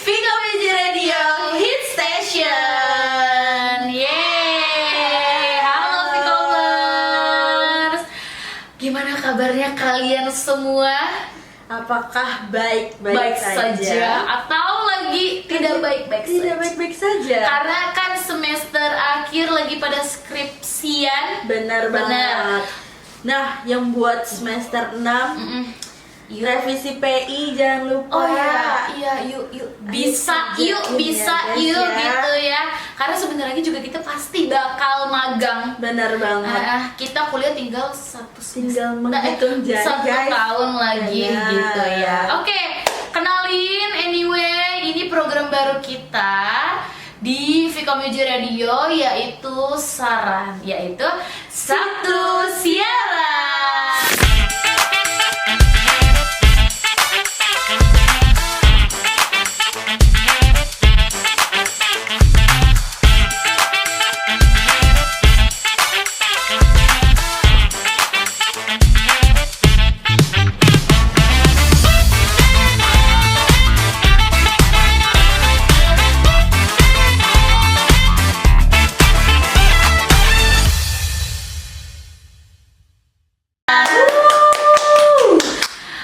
Viko Meji Radio Hit Station. Yeay. Halo Vikomers. Gimana kabarnya kalian semua? Apakah baik-baik saja atau lagi tidak baik-baik saja? Tidak baik-baik saja. Karena kan semester akhir lagi pada skripsian. Benar banget. Nah, yang buat semester 6 revisi PI jangan lupa. Oh iya, yuk bisa Ayo, bisa ya, yuk guys, gitu ya. Karena sebentar lagi juga kita pasti bakal magang. Benar banget. Kita kuliah tinggal Tinggal menghitung jari, satu guys. tahun lagi Benar. gitu ya. Oke, kenalin anyway, ini program baru kita di Viko Meji Radio, yaitu Sabtu Siaran.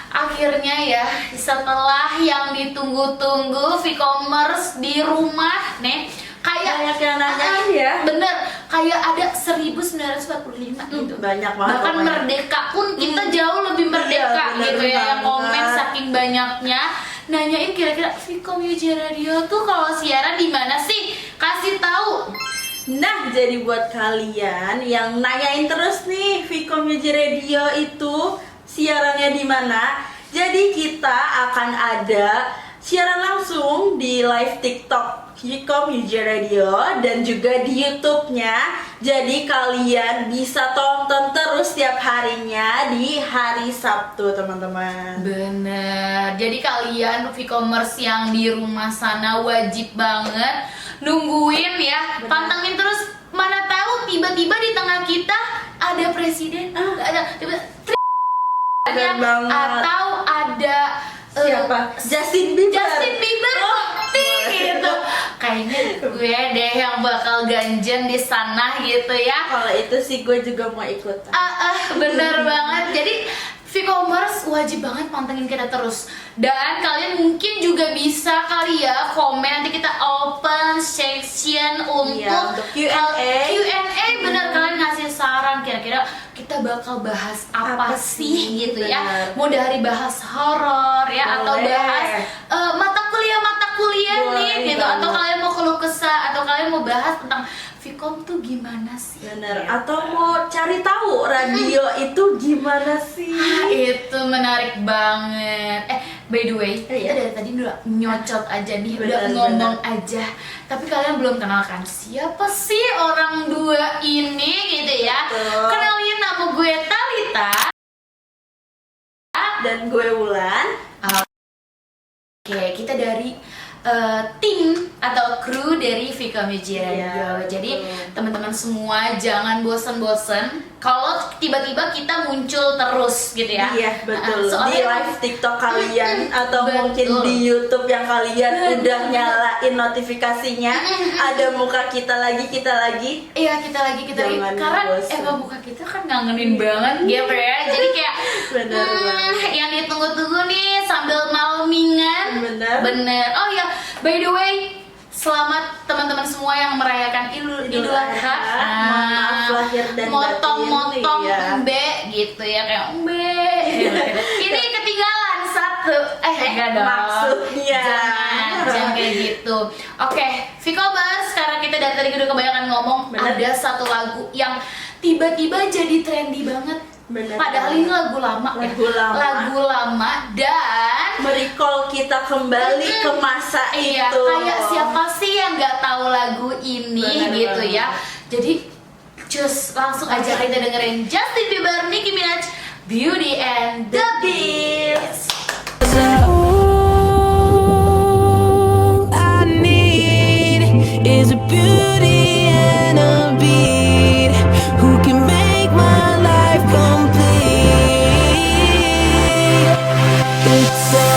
Akhirnya ya, setelah yang ditunggu-tunggu Vikomers di rumah nih, kayak Banyak yang nanyain ya. Bener, kayak ada 1945 gitu. Banyak banget Bahkan pokoknya. merdeka pun kita jauh lebih merdeka Iya, bener gitu ya. Yang komen banget. saking banyaknya nanyain kira-kira Viko Meji Radio tuh kalau siaran di mana sih? Kasih tahu. Nah, jadi buat kalian yang nanyain terus nih Viko Meji Radio itu siarannya di mana? Jadi kita akan ada siaran langsung di live TikTok Viko Meji Radio dan juga di YouTube-nya. Jadi kalian bisa tonton terus setiap harinya di hari Sabtu, teman-teman. Bener. Jadi kalian Vikomers yang di rumah sana wajib banget nungguin ya. Bener. Pantengin terus. Mana tahu tiba-tiba di tengah kita ada presiden, ada Bener banget. atau ada Siapa? Justin Bieber. Oh, gitu. Kayaknya gue deh yang bakal ganjen di sana gitu ya. Kalau itu sih gue juga mau ikut. Bener banget. Jadi Vikomers wajib banget pantengin kita terus. Dan kalian mungkin juga bisa kali ya komen, nanti kita open section untuk Q&A. Bener, kalian ngasih saran kira-kira kita bakal bahas apa sih gitu ya. Bener. Mau dari bahas horor ya, atau Boleh. bahas mata kuliah Boleh nih gitu, banget. atau kalian mau keluh kesah, atau kalian mau bahas tentang Vkom tuh gimana sih? Bener. Ya. Atau mau cari tahu radio itu gimana sih? Itu menarik banget. By the way, kita dari tadi udah nyocot aja nih, udah Bener, ngomong aja. Tapi kalian belum kenal kan siapa sih orang dua ini gitu ya? Betul. Kenalin, nama gue Talita. Dan gue Wulan. Oke, kita dari tim atau kru dari Viko Meji Radio. Iya, Jadi betul. teman-teman semua jangan bosen-bosen kalau tiba-tiba kita muncul terus gitu ya. Iya, betul. Di Soalnya live TikTok kalian atau betul. mungkin di YouTube yang kalian udah nyalain notifikasinya, ada muka kita lagi. Iya, kita lagi Jangan karena bosen. emang muka kita kan ngangenin banget gitu ya. Jadi kayak Bener banget. yang ditunggu-tunggu nih sambil malmingan. Bener. Oh ya, by the way, selamat teman-teman semua yang merayakan Idul Adha. Mohon maaf lahir dan Motong-motong batin, ya. embe gitu ya, kayak embe. Ini ketinggalan satu. Enggak dong. Maksudnya. Jangan kayak gitu. Oke, Vikomers, sekarang kita dari tadi udah kebanyakan ngomong. Bener. Ada satu lagu yang tiba-tiba jadi trendy banget. Bener. Padahal ini lagu lama ya. Lagu lama. Dan Merecall kita kembali ke masa iya, itu. kayak siapa sih yang nggak tahu lagu ini Bener gitu banget. ya. Jadi just langsung aja kita dengerin Justin Bieber, Nicki Minaj, Beauty and the Beast. All I need is a beauty and a beat who can make my life complete. It's a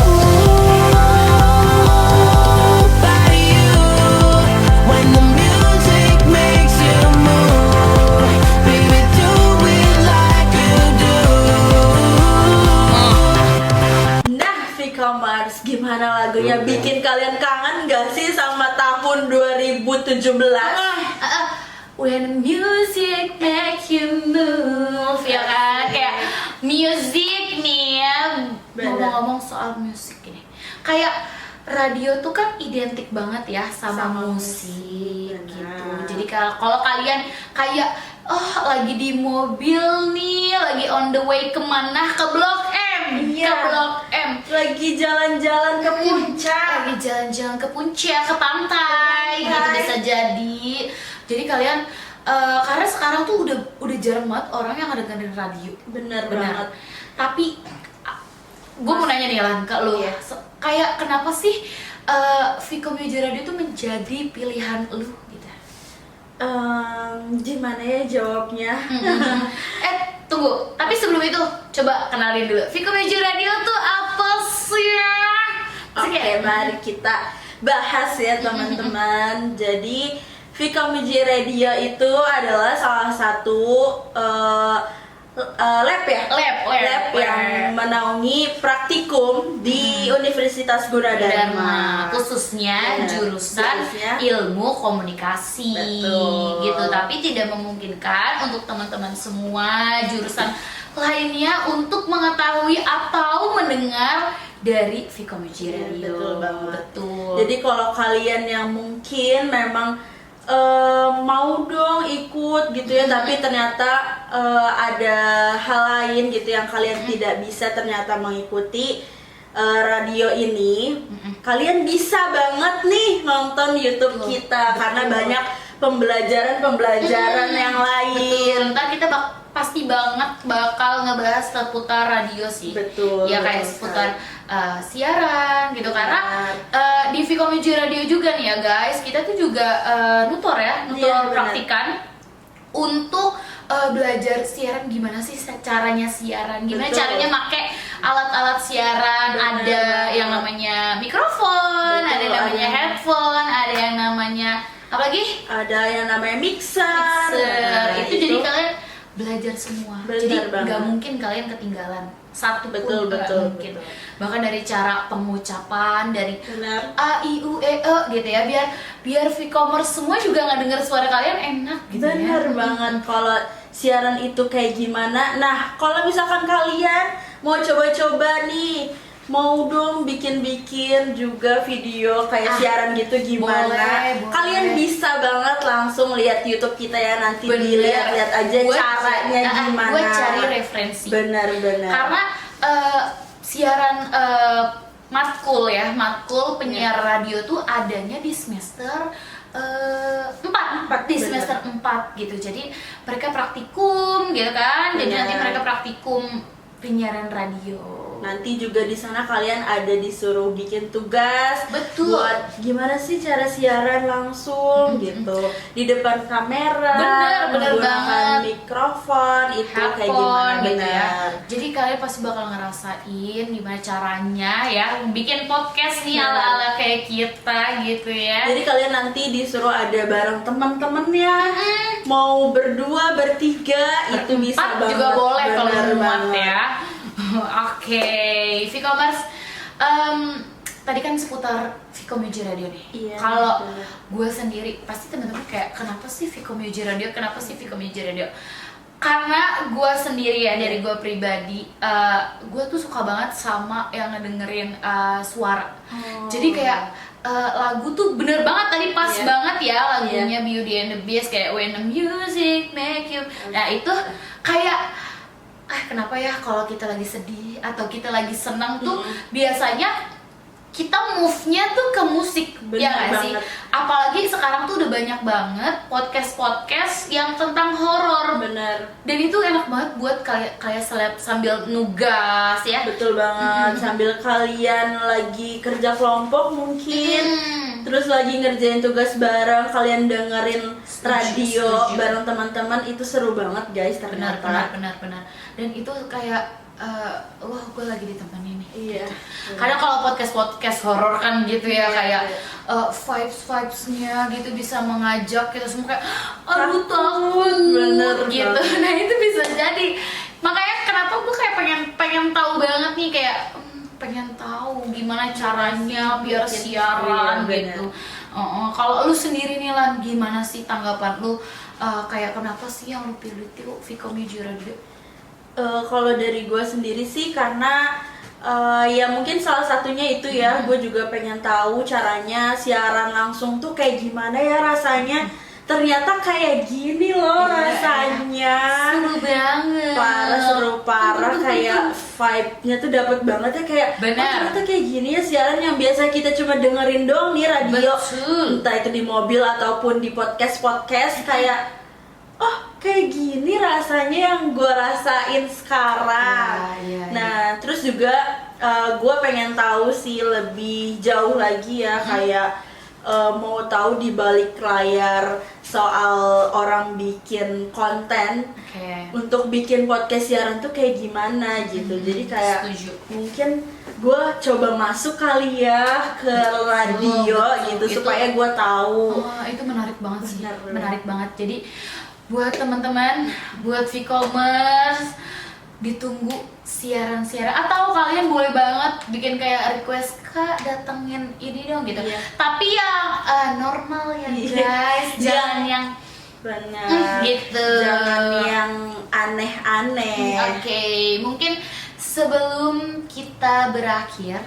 bikin kalian kangen gak sih sama tahun 2017? When music make you move, ya kan? Kayak music nih ya. Ngomong-ngomong soal musik ini, kayak radio tuh kan identik banget ya sama musik gitu. Jadi kalau kalian kayak lagi di mobil nih, lagi on the way kemana, ke Blok M, ke Blok M, lagi jalan-jalan ke puncak, lagi jalan-jalan ke puncak, ke pantai, gitu bisa jadi. Jadi kalian karena sekarang tuh udah jarang banget orang yang dengerin radio. Bener banget. Tapi gue mau nanya nih Lan ke lu, kayak kenapa sih Viko Music Radio tuh menjadi pilihan lu gitu? Gimana ya jawabnya? Tunggu, tapi sebelum itu coba kenalin dulu Viko Music Radio tuh apa sih? Oke, mari kita bahas ya teman-teman. Jadi Viko Music Radio itu adalah salah satu lab yang menaungi praktikum di Universitas Gunadarma, khususnya jurusan ilmu komunikasi. Betul. Gitu. Tapi tidak memungkinkan untuk teman-teman semua jurusan lainnya untuk mengetahui atau mendengar dari Viko Music Radio. Betul banget. Betul. Jadi kalau kalian yang mungkin memang mau dong ikut gitu ya, tapi ternyata ada hal lain gitu yang kalian tidak bisa ternyata mengikuti radio ini, kalian bisa banget nih nonton YouTube kita karena banyak pembelajaran yang lain. Ntar kita pasti banget bakal ngebahas seputar radio sih. Betul. Ya kayak seputar siaran gitu. Karena di Viko Music Radio juga nih ya guys, kita tuh juga nutor praktikan untuk belajar siaran, gimana sih caranya siaran, gimana caranya make alat-alat siaran. Ada yang namanya mikrofon, ada yang namanya headphone, ada yang namanya apalagi? Ada yang namanya mixer. Itu jadi kalian belajar semua. Jadi nggak mungkin kalian ketinggalan satu pun, betul. Bahkan dari cara pengucapan, dari A I U E E gitu ya, biar Vkomers semua juga nggak dengar suara kalian enak gitu. Bener banget. Kalau siaran itu kayak gimana? Nah, kalau misalkan kalian mau coba-coba nih, mau dong bikin juga video kayak siaran gitu gimana? Boleh. Kalian bisa banget langsung lihat YouTube kita ya, nanti dilihat-lihat aja caranya gimana. Gue cari referensi. Benar. Karena siaran matkul penyiar radio tuh adanya di semester 4 di semester 4 gitu. Jadi mereka praktikum gitu kan. Jadi nanti mereka praktikum penyiaran radio. Nanti juga di sana kalian ada disuruh bikin tugas. Betul. Buat gimana sih cara siaran langsung gitu di depan kamera. Bener banget. Mikrofon itu kayak gimana gitu ya. Jadi kalian pasti bakal ngerasain gimana caranya ya bikin podcast nih ala-ala kayak kita gitu ya. Jadi kalian nanti disuruh ada bareng teman-temannya. Mau berdua, bertiga itu bisa banget. Juga boleh kalau muat ya. Oke, Vkomers, tadi kan seputar Viko Music Radio nih. Iya, kalau gue sendiri, pasti teman-teman kayak kenapa sih Viko Music Radio? Kenapa sih Viko Music Radio? Karena gue sendiri ya, dari gue pribadi, gue tuh suka banget sama yang ngedengerin suara. Jadi kayak lagu tuh bener banget tadi pas banget ya lagunya Beauty and the Beast, kayak When the Music Make You. Nah itu kayak kenapa ya kalau kita lagi sedih atau kita lagi senang tuh biasanya kita move-nya tuh ke musik. Ya nggak sih? Apalagi sekarang tuh udah banyak banget podcast yang tentang horor. Bener. Dan itu enak banget buat kayak sambil nugas ya. Betul banget. Sambil kalian lagi kerja kelompok mungkin, terus lagi ngerjain tugas bareng, kalian dengerin radio bareng teman-teman, itu seru banget guys ternyata. Benar. Dan itu kayak wah gue lagi ditemenin nih. Iya. Karena kalau podcast horor kan gitu ya, kayak vibes-nya gitu bisa mengajak kita semua kayak aduh takut gitu. Nah itu bisa jadi. Makanya kenapa gue kayak pengen tahu banget nih kayak pengen tahu gimana caranya biar siaran Iya, gitu. Kalau lu sendiri nih Lan, gimana sih tanggapan lu? Kayak kenapa sih yang lu pilih tuh Vkom UJ Radio? Kalau dari gue sendiri sih karena ya mungkin salah satunya itu ya, gue juga pengen tahu caranya siaran langsung tuh kayak gimana ya rasanya. Ternyata kayak gini loh rasanya. Seru banget. Seru parah kayak vibe-nya tuh dapet banget ya kayak Benar. ternyata kayak gini ya siaran yang biasa kita cuma dengerin doang nih radio. Betul. Entah itu di mobil ataupun di podcast kayak kayak gini rasanya yang gue rasain sekarang. Ya. Nah, terus juga gue pengen tahu sih lebih jauh lagi ya kayak mau tahu di balik layar soal orang bikin konten untuk bikin podcast siaran tuh kayak gimana gitu. Jadi kayak Setuju. mungkin gue coba masuk kali ya ke radio gitu Itu- supaya gue tahu. Itu menarik banget sih. Benar. Menarik banget. Jadi buat teman-teman, buat Vkomers, ditunggu siaran-siaran atau kalian boleh banget bikin kayak request, Kak datengin ini dong gitu. Iya. Tapi yang normal ya Iya. guys, jangan yang Benar. gitu. Jangan yang aneh-aneh. Oke, mungkin sebelum kita berakhir,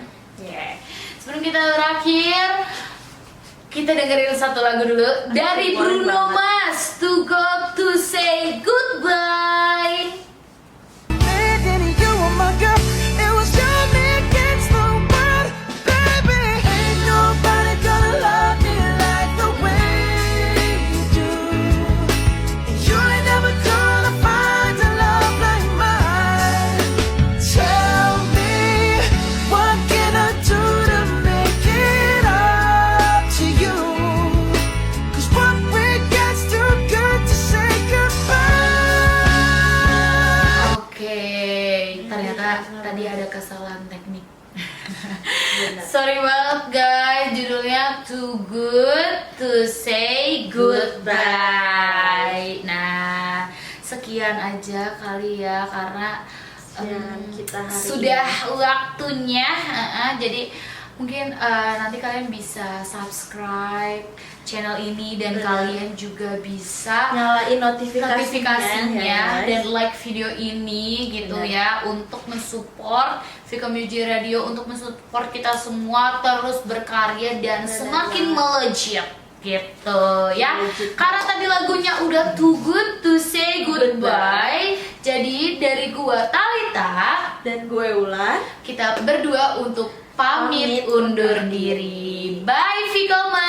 kita dengerin satu lagu dulu dari boleh Bruno banget. Mars, To Go To Say Goodbye. Thinking you were my girl, it was you and me against the world, baby. Ain't nobody gonna love me like the way you do. You ain't never gonna find a love like mine. Tell me, what can I do to make it up to you? 'Cause what we get's too good to say goodbye. Oke, ternyata tadi ada kesalahan teknik. Sorry banget guys, judulnya Too Good To Say Goodbye. Nah, sekian aja kali ya karena Siaran kita hari sudah waktunya. Jadi mungkin nanti kalian bisa subscribe channel ini dan kalian juga bisa Nyalain notifikasinya notifikasinya ya, dan guys. like video ini gitu Benar. ya untuk mensupport Vkom UJ Radio, untuk mensupport kita semua terus berkarya dan Benar semakin banget. melejit gitu ya. Melejit. Karena tadi lagunya udah Too Good To Say Goodbye. Jadi dari gua Talita, Dan gue Ulan. kita berdua untuk pamit Pamit undur undur diri. Bye Vkomers.